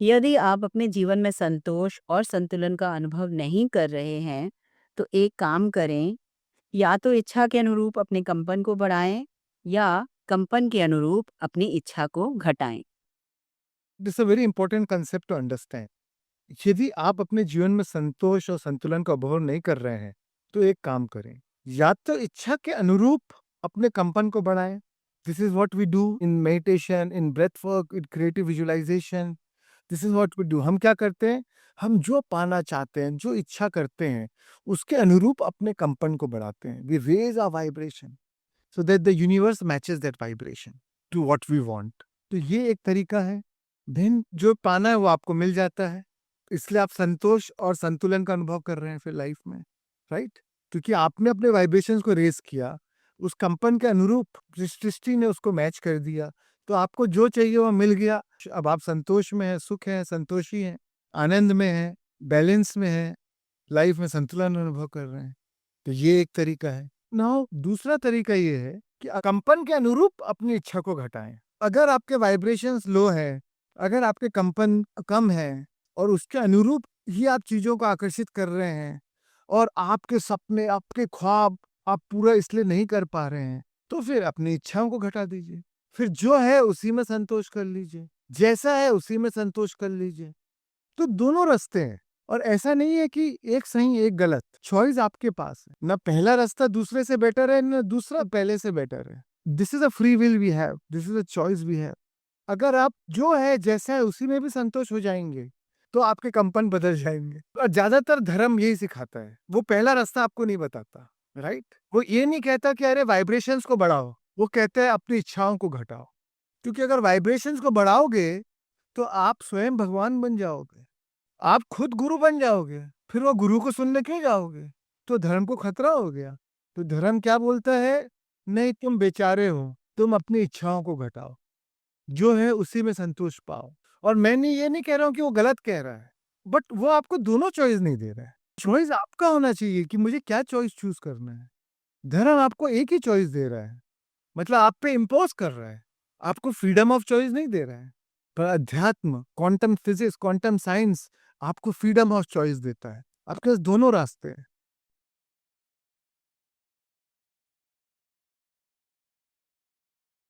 यदि आप अपने जीवन में संतोष और संतुलन का अनुभव नहीं कर रहे हैं, तो एक काम करें, या तो इच्छा के अनुरूप अपने कंपन को बढ़ाएं या कंपन के अनुरूप अपनी इच्छा को घटाएं। This a very important concept to understand. यदि आप अपने जीवन में संतोष और संतुलन का अनुभव नहीं कर रहे हैं, तो एक काम करें, या तो इच्छा के अनुरूप अपने कंपन को बढ़ाएं। This is what we do in meditation, in breath work, in creative visualisation. This is what we do. हम क्या करते हैं, हम जो पाना चाहते हैं, जो इच्छा करते हैं, उसके अनुरूप अपने कंपन को बढ़ाते हैं। We raise our vibration so that the universe matches that vibration to what we want. तो ये एक तरीका है। देन जो पाना है वो आपको मिल जाता है, इसलिए आप संतोष और संतुलन का अनुभव कर रहे हैं फिर लाइफ में, राइट? क्योंकि आपने अपने वाइब्रेशंस को रेस किया, उस कंपन के अनुरूप सृष्टि ने उसको मैच कर दिया, तो आपको जो चाहिए वो मिल गया। अब आप संतोष में हैं, सुख है, संतोषी हैं, आनंद में हैं, बैलेंस में हैं, लाइफ में संतुलन अनुभव कर रहे हैं। तो ये एक तरीका है। नाउ दूसरा तरीका ये है कि कंपन के अनुरूप अपनी इच्छा को घटाएं। अगर आपके वाइब्रेशंस लो है, अगर आपके कंपन कम है और उसके अनुरूप ही आप चीजों को आकर्षित कर रहे हैं और आपके सपने, आपके ख्वाब आप पूरा इसलिए नहीं कर पा रहे हैं, तो फिर अपनी इच्छाओं को घटा दीजिए। फिर जो है उसी में संतोष कर लीजिए, जैसा है उसी में संतोष कर लीजिए। तो दोनों रास्ते हैं और ऐसा नहीं है कि एक सही एक गलत। चॉइस आपके पास है, ना पहला रास्ता दूसरे से बेटर है, ना दूसरा पहले से बेटर है। This is a free will we have, this is a choice we have. अगर आप जो है जैसा है उसी में भी संतोष हो जाएंगे, तो आपके कंपन बदल जाएंगे। और ज्यादातर धर्म यही सिखाता है, वो पहला रास्ता आपको नहीं बताता, राइट? वो ये नहीं कहता कि अरे वाइब्रेशंस को बढ़ाओ, वो कहता है अपनी इच्छाओं को घटाओ। क्योंकि अगर वाइब्रेशंस को बढ़ाओगे तो आप स्वयं भगवान बन जाओगे, आप खुद गुरु बन जाओगे, फिर वो गुरु को सुनने क्यों जाओगे? तो धर्म को खतरा हो गया। तो धर्म क्या बोलता है? नहीं, तुम बेचारे हो, तुम अपनी इच्छाओं को घटाओ, जो है उसी में संतोष पाओ। और मैंने ये नहीं कह रहा हूं कि वो गलत कह रहा है, बट वो आपको दोनों चॉइस नहीं दे रहा है। चॉइस आपका होना चाहिए कि मुझे क्या चॉइस चूज करना है। धर्म आपको एक ही चॉइस दे रहा है, मतलब आप पे इम्पोज कर रहा है, आपको फ्रीडम ऑफ चॉइस नहीं दे रहा है। पर अध्यात्म, क्वांटम फिजिक्स, क्वांटम साइंस आपको फ्रीडम ऑफ चॉइस देता है। आपके पास दोनों रास्ते हैं।